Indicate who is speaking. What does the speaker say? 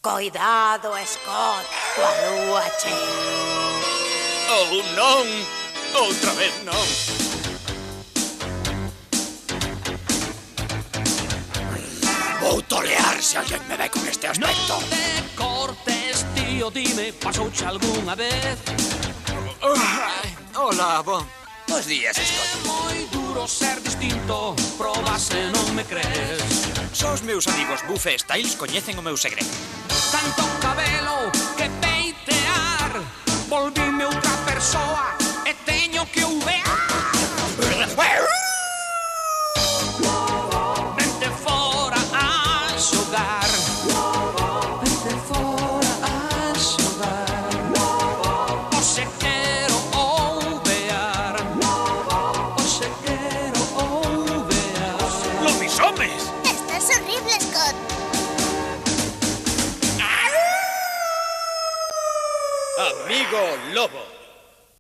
Speaker 1: Coidado, Scott, coa lúa chea.
Speaker 2: Oh, non! Outra vez non! Vou tolear se alguén me ve con este aspecto.
Speaker 3: Non te cortes, tío, dime, pasouche algunha vez?
Speaker 2: Hola, Bon. Bos días,
Speaker 3: É
Speaker 2: Scott.
Speaker 3: moi duro ser distinto, proba se non me crees.
Speaker 2: Só os meus amigos Buffet e Styles coñecen o meu segredo.
Speaker 3: Tanto cabelo que peitear, volvíme outra persoa e teño que uvear. Vente fora a xogar, vente fora a xogar. Oxe quero ouvear, oxe quero ouvear.
Speaker 2: ¡Lobisomes!
Speaker 4: Estás horrible, Scott.
Speaker 2: Amigo Lobo.